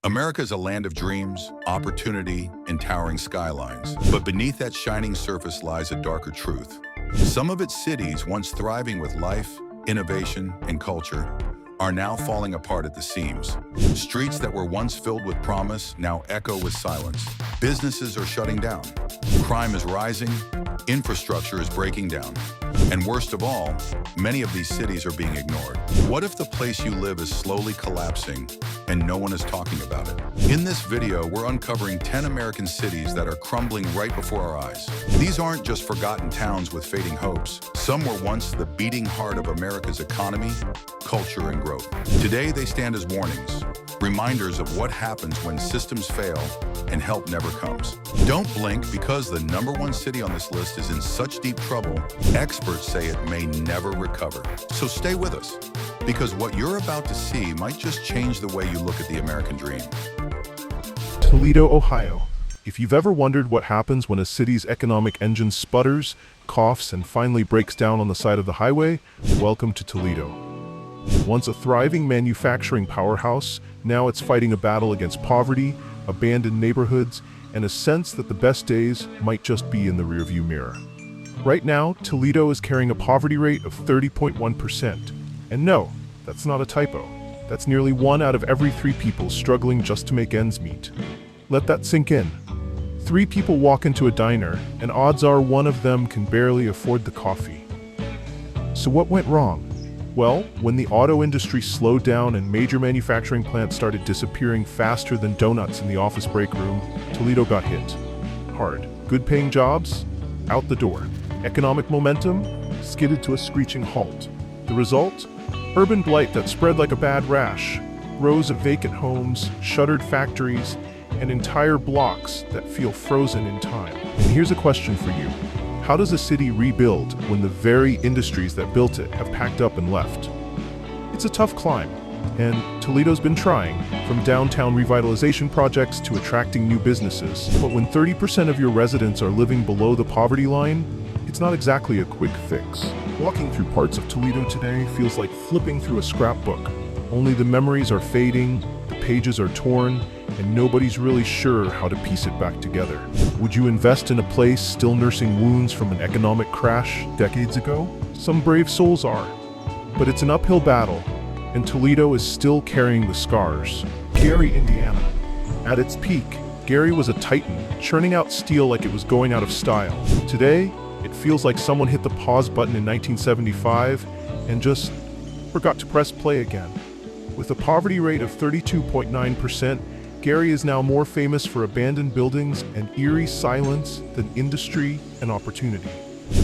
America is a land of dreams, opportunity, and towering skylines. But beneath that shining surface lies a darker truth. Some of its cities, once thriving with life, innovation, and culture, are now falling apart at the seams. Streets that were once filled with promise now echo with silence. Businesses are shutting down. Crime is rising. Infrastructure is breaking down. And worst of all, many of these cities are being ignored. What if the place you live is slowly collapsing and no one is talking about it? In this video, we're uncovering 10 American cities that are crumbling right before our eyes. These aren't just forgotten towns with fading hopes. Some were once the beating heart of America's economy, culture, and growth. Today, they stand as warnings, reminders of what happens when systems fail and help never comes. Don't blink, because the #1 city on this list is in such deep trouble, experts say it may never recover. So stay with us, because what you're about to see might just change the way you look at the American dream. Toledo, Ohio. If you've ever wondered what happens when a city's economic engine sputters, coughs, and finally breaks down on the side of the highway, welcome to Toledo. Once a thriving manufacturing powerhouse, now it's fighting a battle against poverty, abandoned neighborhoods, and a sense that the best days might just be in the rearview mirror. Right now, Toledo is carrying a poverty rate of 30.1%. And no, that's not a typo. That's nearly 1 out of every 3 people struggling just to make ends meet. Let that sink in. 3 people walk into a diner, and odds are one of them can barely afford the coffee. So what went wrong? Well, when the auto industry slowed down and major manufacturing plants started disappearing faster than donuts in the office break room, Toledo got hit hard. Good-paying jobs? Out the door. Economic momentum? Skidded to a screeching halt. The result? Urban blight that spread like a bad rash. Rows of vacant homes, shuttered factories, and entire blocks that feel frozen in time. And here's a question for you. How does a city rebuild when the very industries that built it have packed up and left? It's a tough climb, and Toledo's been trying, from downtown revitalization projects to attracting new businesses. But when 30% of your residents are living below the poverty line, it's not exactly a quick fix. Walking through parts of Toledo today feels like flipping through a scrapbook. Only the memories are fading, the pages are torn, and nobody's really sure how to piece it back together. Would you invest in a place still nursing wounds from an economic crash decades ago? Some brave souls are, but it's an uphill battle, and Toledo is still carrying the scars. Gary, Indiana. At its peak, Gary was a titan, churning out steel like it was going out of style. Today, it feels like someone hit the pause button in 1975 and just forgot to press play again. With a poverty rate of 32.9%, Gary is now more famous for abandoned buildings and eerie silence than industry and opportunity.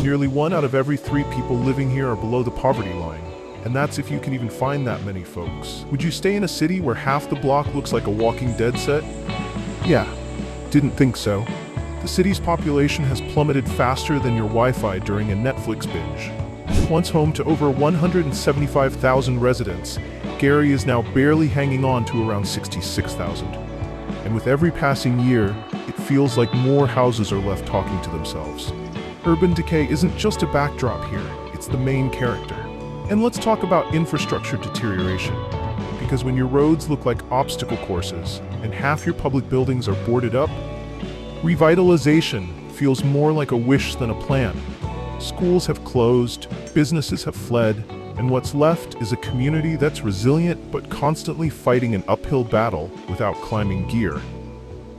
Nearly 1 out of every 3 people living here are below the poverty line, and that's if you can even find that many folks. Would you stay in a city where half the block looks like a Walking Dead set? Yeah, didn't think so. The city's population has plummeted faster than your Wi-Fi during a Netflix binge. Once home to over 175,000 residents, Gary is now barely hanging on to around 66,000. And with every passing year, it feels like more houses are left talking to themselves. Urban decay isn't just a backdrop here, it's the main character. And let's talk about infrastructure deterioration. Because when your roads look like obstacle courses and half your public buildings are boarded up, revitalization feels more like a wish than a plan. Schools have closed, businesses have fled, and what's left is a community that's resilient but constantly fighting an uphill battle without climbing gear.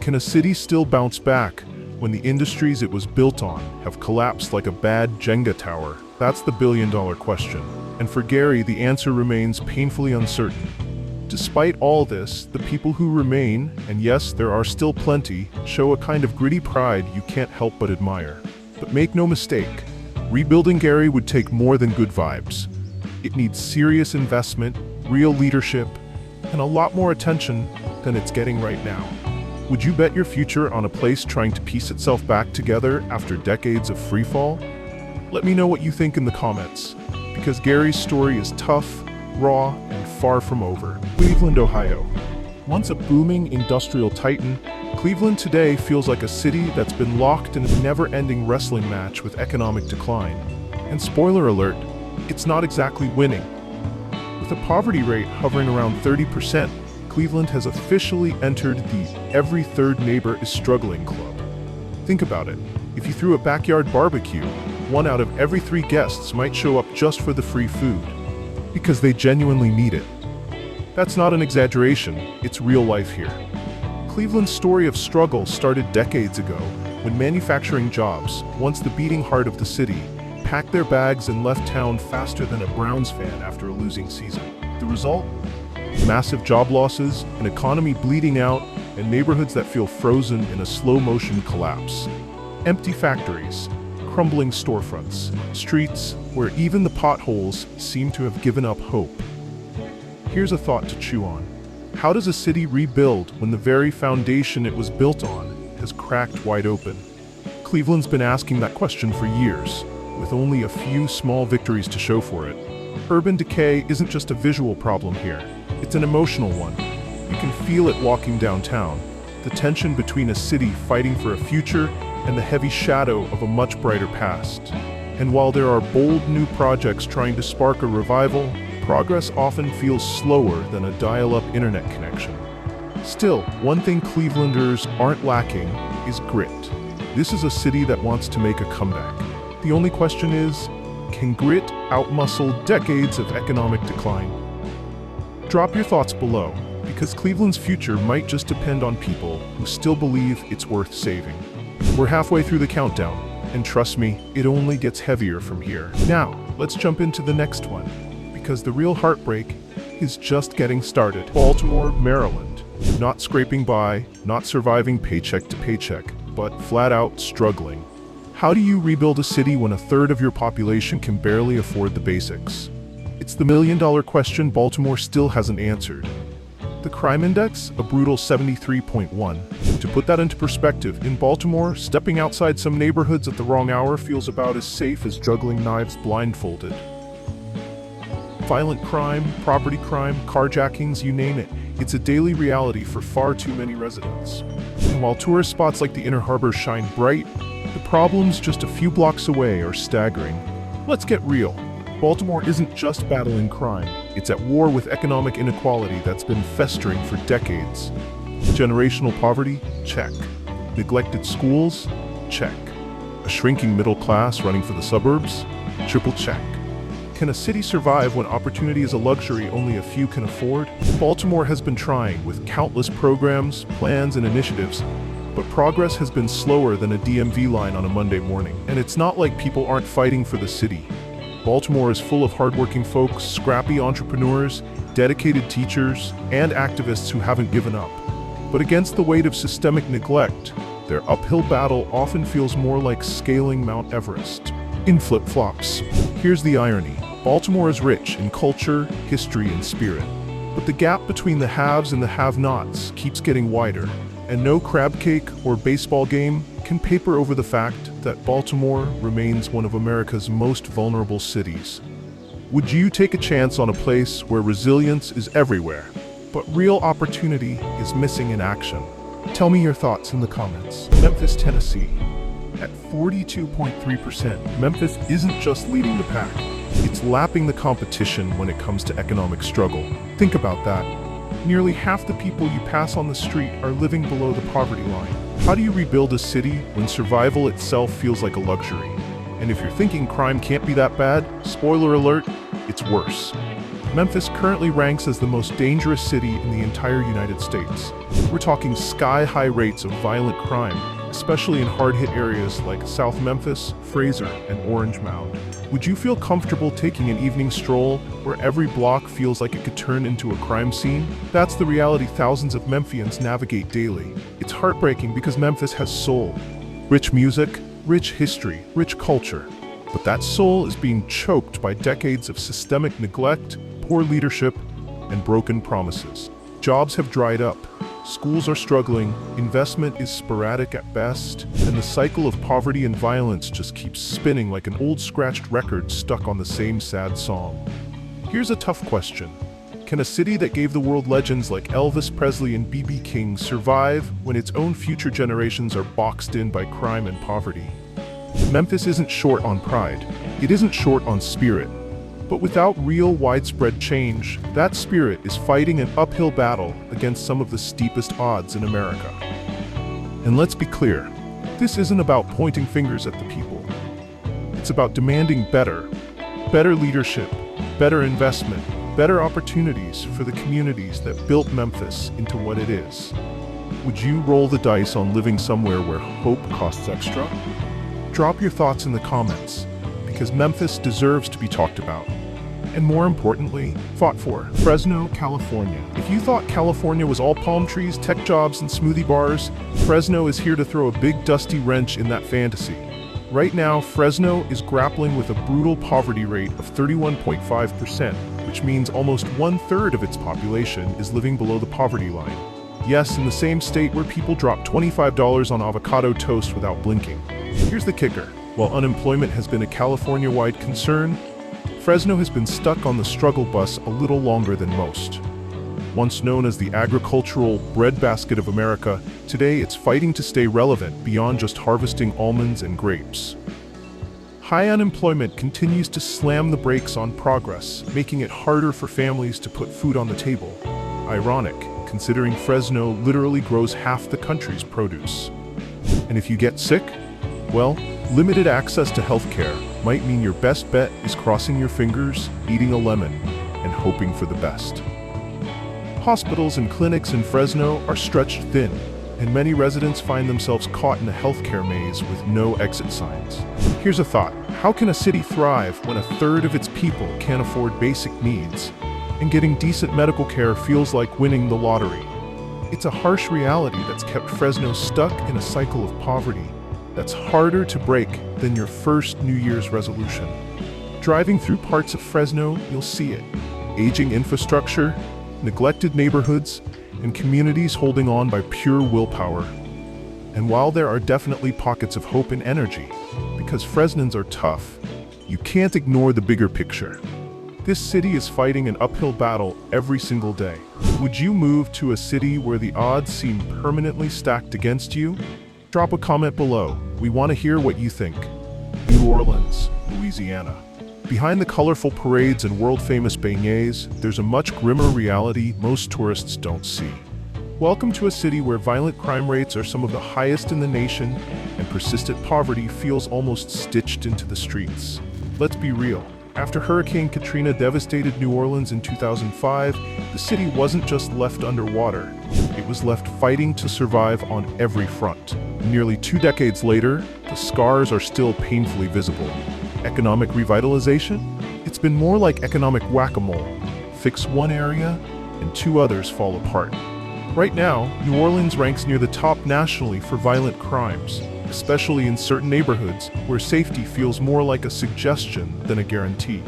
Can a city still bounce back when the industries it was built on have collapsed like a bad Jenga tower? That's the billion-dollar question. And for Gary, the answer remains painfully uncertain. Despite all this, the people who remain, and yes, there are still plenty, show a kind of gritty pride you can't help but admire. But make no mistake, rebuilding Gary would take more than good vibes. It needs serious investment, real leadership, and a lot more attention than it's getting right now. Would you bet your future on a place trying to piece itself back together after decades of freefall? Let me know what you think in the comments, because Gary's story is tough, raw, and far from over. Cleveland, Ohio. Once a booming industrial titan, Cleveland today feels like a city that's been locked in a never-ending wrestling match with economic decline. And spoiler alert, it's not exactly winning. With a poverty rate hovering around 30%, Cleveland has officially entered the Every Third Neighbor is Struggling club. Think about it. If you threw a backyard barbecue, 1 out of every 3 guests might show up just for the free food, because they genuinely need it. That's not an exaggeration, it's real life here. Cleveland's story of struggle started decades ago, when manufacturing jobs, once the beating heart of the city, packed their bags and left town faster than a Browns fan after a losing season. The result? Massive job losses, an economy bleeding out, and neighborhoods that feel frozen in a slow-motion collapse. Empty factories, crumbling storefronts, streets where even the potholes seem to have given up hope. Here's a thought to chew on. How does a city rebuild when the very foundation it was built on has cracked wide open? Cleveland's been asking that question for years, with only a few small victories to show for it. Urban decay isn't just a visual problem here, it's an emotional one. You can feel it walking downtown, the tension between a city fighting for a future and the heavy shadow of a much brighter past. And while there are bold new projects trying to spark a revival, progress often feels slower than a dial-up internet connection. Still, one thing Clevelanders aren't lacking is grit. This is a city that wants to make a comeback. The only question is, can grit outmuscle decades of economic decline? Drop your thoughts below, because Cleveland's future might just depend on people who still believe it's worth saving. We're halfway through the countdown, and trust me, it only gets heavier from here. Now, let's jump into the next one, because the real heartbreak is just getting started. Baltimore, Maryland. Not scraping by, not surviving paycheck to paycheck, but flat out struggling. How do you rebuild a city when a third of your population can barely afford the basics? It's the million-dollar question Baltimore still hasn't answered. The crime index, a brutal 73.1. To put that into perspective, in Baltimore, stepping outside some neighborhoods at the wrong hour feels about as safe as juggling knives blindfolded. Violent crime, property crime, carjackings, you name it, it's a daily reality for far too many residents. And while tourist spots like the Inner Harbor shine bright, the problems just a few blocks away are staggering. Let's get real. Baltimore isn't just battling crime, it's at war with economic inequality that's been festering for decades. Generational poverty? Check. Neglected schools? Check. A shrinking middle class running for the suburbs? Triple check. Can a city survive when opportunity is a luxury only a few can afford? Baltimore has been trying with countless programs, plans, and initiatives, but progress has been slower than a DMV line on a Monday morning. And it's not like people aren't fighting for the city. Baltimore is full of hardworking folks, scrappy entrepreneurs, dedicated teachers, and activists who haven't given up. But against the weight of systemic neglect, their uphill battle often feels more like scaling Mount Everest. In flip-flops. Here's the irony. Baltimore is rich in culture, history, and spirit. But the gap between the haves and the have-nots keeps getting wider, and no crab cake or baseball game can paper over the fact that Baltimore remains one of America's most vulnerable cities. Would you take a chance on a place where resilience is everywhere, but real opportunity is missing in action? Tell me your thoughts in the comments. Memphis, Tennessee. At 42.3%, Memphis isn't just leading the pack, it's lapping the competition when it comes to economic struggle. Think about that. Nearly half the people you pass on the street are living below the poverty line. How do you rebuild a city when survival itself feels like a luxury? And if you're thinking crime can't be that bad, spoiler alert, it's worse. Memphis currently ranks as the most dangerous city in the entire United States. We're talking sky-high rates of violent crime, especially in hard-hit areas like South Memphis, Fraser, and Orange Mound. Would you feel comfortable taking an evening stroll where every block feels like it could turn into a crime scene? That's the reality thousands of Memphians navigate daily. It's heartbreaking because Memphis has soul. Rich music, rich history, rich culture. But that soul is being choked by decades of systemic neglect, poor leadership, and broken promises. Jobs have dried up. Schools are struggling, investment is sporadic at best, and the cycle of poverty and violence just keeps spinning like an old scratched record stuck on the same sad song. Here's a tough question. Can a city that gave the world legends like Elvis Presley and B.B. King survive when its own future generations are boxed in by crime and poverty? Memphis isn't short on pride. It isn't short on spirit. But without real widespread change, that spirit is fighting an uphill battle against some of the steepest odds in America. And let's be clear, this isn't about pointing fingers at the people. It's about demanding better leadership, better investment, better opportunities for the communities that built Memphis into what it is. Would you roll the dice on living somewhere where hope costs extra? Drop your thoughts in the comments, because Memphis deserves to be talked about. And more importantly, fought for. Fresno, California. If you thought California was all palm trees, tech jobs, and smoothie bars, Fresno is here to throw a big dusty wrench in that fantasy. Right now, Fresno is grappling with a brutal poverty rate of 31.5%, which means almost 1/3 of its population is living below the poverty line. Yes, in the same state where people drop $25 on avocado toast without blinking. Here's the kicker. While unemployment has been a California-wide concern, Fresno has been stuck on the struggle bus a little longer than most. Once known as the agricultural breadbasket of America, today it's fighting to stay relevant beyond just harvesting almonds and grapes. High unemployment continues to slam the brakes on progress, making it harder for families to put food on the table. Ironic, considering Fresno literally grows half the country's produce. And if you get sick, well, limited access to healthcare might mean your best bet is crossing your fingers, eating a lemon, and hoping for the best. Hospitals and clinics in Fresno are stretched thin, and many residents find themselves caught in a healthcare maze with no exit signs. Here's a thought. How can a city thrive when 1/3 of its people can't afford basic needs, and getting decent medical care feels like winning the lottery? It's a harsh reality that's kept Fresno stuck in a cycle of poverty that's harder to break than your first New Year's resolution. Driving through parts of Fresno, you'll see it. Aging infrastructure, neglected neighborhoods, and communities holding on by pure willpower. And while there are definitely pockets of hope and energy, because Fresnans are tough, you can't ignore the bigger picture. This city is fighting an uphill battle every single day. Would you move to a city where the odds seem permanently stacked against you? Drop a comment below. We want to hear what you think. New Orleans, Louisiana. Behind the colorful parades and world-famous beignets, there's a much grimmer reality most tourists don't see. Welcome to a city where violent crime rates are some of the highest in the nation, and persistent poverty feels almost stitched into the streets. Let's be real. After Hurricane Katrina devastated New Orleans in 2005, the city wasn't just left underwater. It was left fighting to survive on every front. Nearly 2 decades later, the scars are still painfully visible. Economic revitalization? It's been more like economic whack-a-mole. Fix one area, and 2 others fall apart. Right now, New Orleans ranks near the top nationally for violent crimes, especially in certain neighborhoods where safety feels more like a suggestion than a guarantee.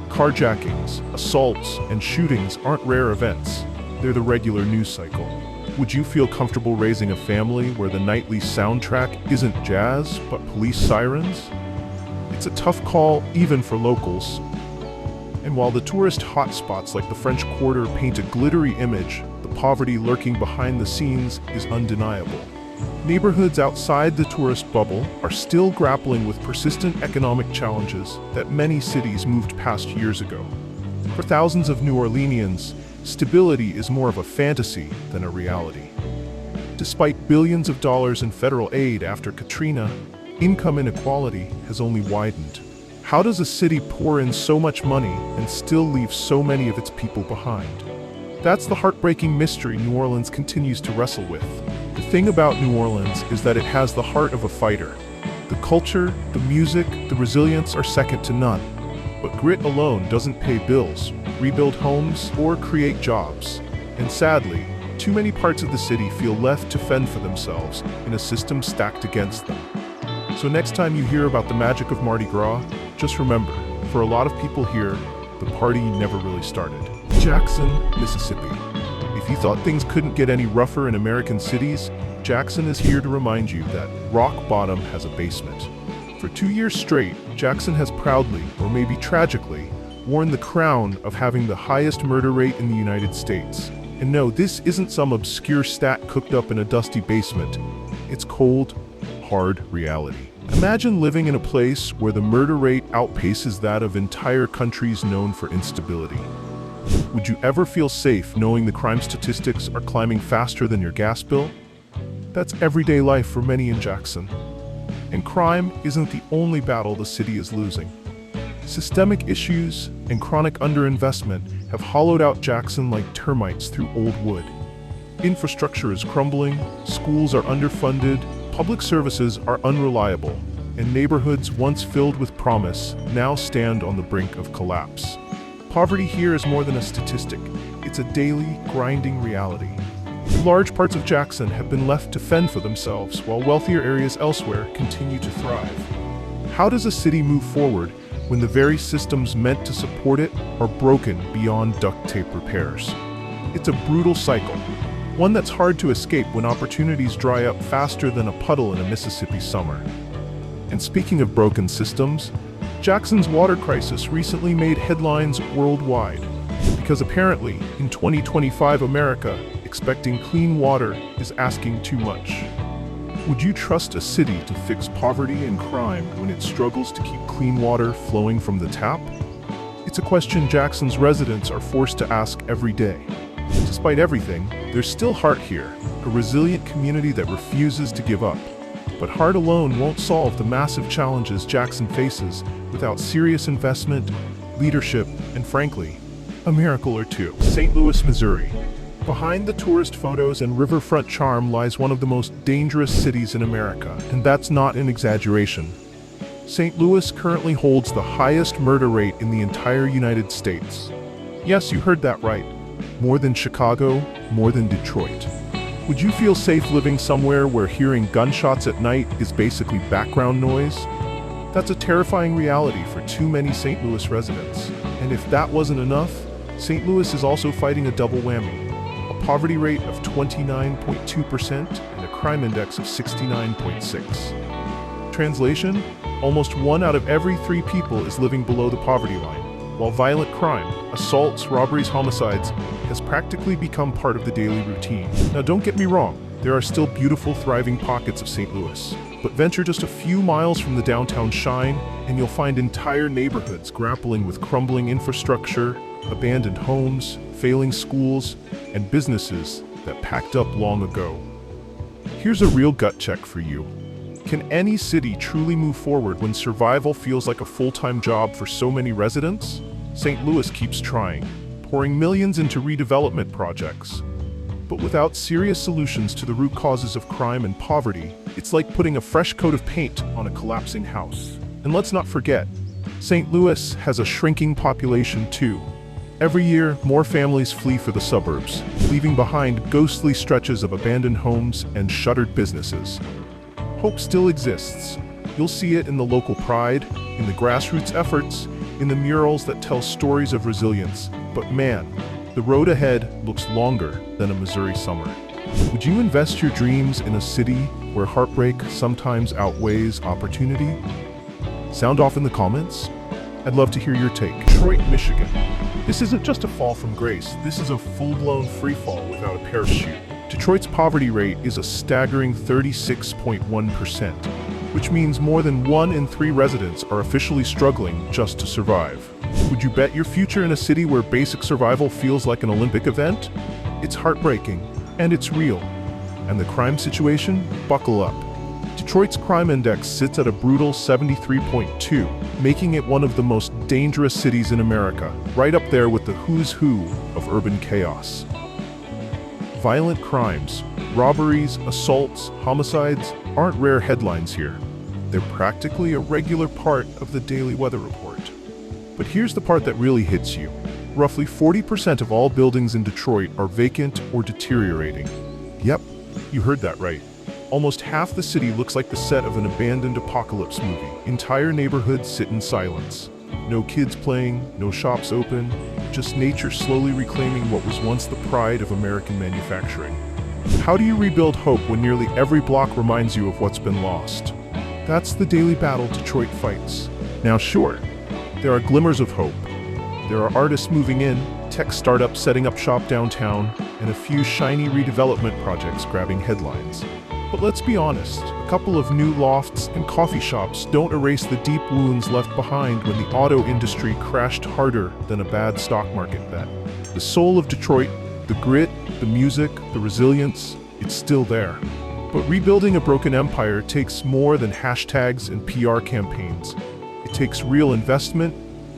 Carjackings, assaults, and shootings aren't rare events. They're the regular news cycle. Would you feel comfortable raising a family where the nightly soundtrack isn't jazz, but police sirens? It's a tough call, even for locals. And while the tourist hotspots like the French Quarter paint a glittery image, the poverty lurking behind the scenes is undeniable. Neighborhoods outside the tourist bubble are still grappling with persistent economic challenges that many cities moved past years ago. For thousands of New Orleanians, stability is more of a fantasy than a reality. Despite billions of dollars in federal aid after Katrina, income inequality has only widened. How does a city pour in so much money and still leave so many of its people behind? That's the heartbreaking mystery New Orleans continues to wrestle with. The thing about New Orleans is that it has the heart of a fighter. The culture, the music, the resilience are second to none. But grit alone doesn't pay bills, rebuild homes, or create jobs. And sadly, too many parts of the city feel left to fend for themselves in a system stacked against them. So next time you hear about the magic of Mardi Gras, just remember, for a lot of people here, the party never really started. Jackson, Mississippi. If you thought things couldn't get any rougher in American cities, Jackson is here to remind you that rock bottom has a basement. For 2 years straight, Jackson has proudly, or maybe tragically, worn the crown of having the highest murder rate in the United States. And no, this isn't some obscure stat cooked up in a dusty basement. It's cold, hard reality. Imagine living in a place where the murder rate outpaces that of entire countries known for instability. Would you ever feel safe knowing the crime statistics are climbing faster than your gas bill? That's everyday life for many in Jackson. And crime isn't the only battle the city is losing. Systemic issues and chronic underinvestment have hollowed out Jackson like termites through old wood. Infrastructure is crumbling, schools are underfunded, public services are unreliable, and neighborhoods once filled with promise now stand on the brink of collapse. Poverty here is more than a statistic. It's a daily, grinding reality. Large parts of Jackson have been left to fend for themselves, while wealthier areas elsewhere continue to thrive. How does a city move forward when the very systems meant to support it are broken beyond duct tape repairs? It's a brutal cycle, one that's hard to escape when opportunities dry up faster than a puddle in a Mississippi summer. And speaking of broken systems, Jackson's water crisis recently made headlines worldwide, because apparently, in 2025 America, expecting clean water is asking too much. Would you trust a city to fix poverty and crime when it struggles to keep clean water flowing from the tap? It's a question Jackson's residents are forced to ask every day. Despite everything, there's still heart here, a resilient community that refuses to give up. But heart alone won't solve the massive challenges Jackson faces without serious investment, leadership, and frankly, a miracle or two. St. Louis, Missouri. Behind the tourist photos and riverfront charm lies one of the most dangerous cities in America, and that's not an exaggeration. St. Louis currently holds the highest murder rate in the entire United States. Yes, you heard that right. More than Chicago, more than Detroit. Would you feel safe living somewhere where hearing gunshots at night is basically background noise? That's a terrifying reality for too many St. Louis residents. And if that wasn't enough, St. Louis is also fighting a double whammy. A poverty rate of 29.2% and a crime index of 69.6. Translation? Almost 1 out of every 3 people is living below the poverty line, while violent crime, assaults, robberies, homicides, has practically become part of the daily routine. Now don't get me wrong, there are still beautiful, thriving pockets of St. Louis, but venture just a few miles from the downtown shine, and you'll find entire neighborhoods grappling with crumbling infrastructure, abandoned homes, failing schools, and businesses that packed up long ago. Here's a real gut check for you. Can any city truly move forward when survival feels like a full-time job for so many residents? St. Louis keeps trying, pouring millions into redevelopment projects. But without serious solutions to the root causes of crime and poverty, it's like putting a fresh coat of paint on a collapsing house. And let's not forget, St. Louis has a shrinking population too. Every year, more families flee for the suburbs, leaving behind ghostly stretches of abandoned homes and shuttered businesses. Hope still exists. You'll see it in the local pride, in the grassroots efforts, in the murals that tell stories of resilience. But man, the road ahead looks longer than a Missouri summer. Would you invest your dreams in a city where heartbreak sometimes outweighs opportunity? Sound off in the comments? I'd love to hear your take. Detroit, Michigan. This isn't just a fall from grace. This is a full-blown free fall without a parachute. Detroit's poverty rate is a staggering 36.1%, which means more than 1 in 3 residents are officially struggling just to survive. Would you bet your future in a city where basic survival feels like an Olympic event? It's heartbreaking, and it's real. And the crime situation? Buckle up. Detroit's crime index sits at a brutal 73.2, making it one of the most dangerous cities in America, right up there with the who's who of urban chaos. Violent crimes, robberies, assaults, homicides aren't rare headlines here. They're practically a regular part of the daily weather report. But here's the part that really hits you. Roughly 40% of all buildings in Detroit are vacant or deteriorating. Yep, you heard that right. Almost half the city looks like the set of an abandoned apocalypse movie. Entire neighborhoods sit in silence. No kids playing, no shops open, just nature slowly reclaiming what was once the pride of American manufacturing. How do you rebuild hope when nearly every block reminds you of what's been lost? That's the daily battle Detroit fights. Now sure, there are glimmers of hope. There are artists moving in, tech startups setting up shop downtown, and a few shiny redevelopment projects grabbing headlines. But let's be honest, a couple of new lofts and coffee shops don't erase the deep wounds left behind when the auto industry crashed harder than a bad stock market bet. The soul of Detroit, the grit, the music, the resilience, it's still there. But rebuilding a broken empire takes more than hashtags and PR campaigns. It takes real investment,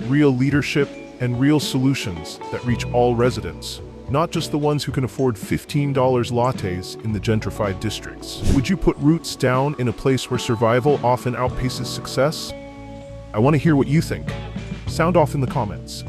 real leadership, and real solutions that reach all residents, not just the ones who can afford $15 lattes in the gentrified districts. Would you put roots down in a place where survival often outpaces success? I want to hear what you think. Sound off in the comments.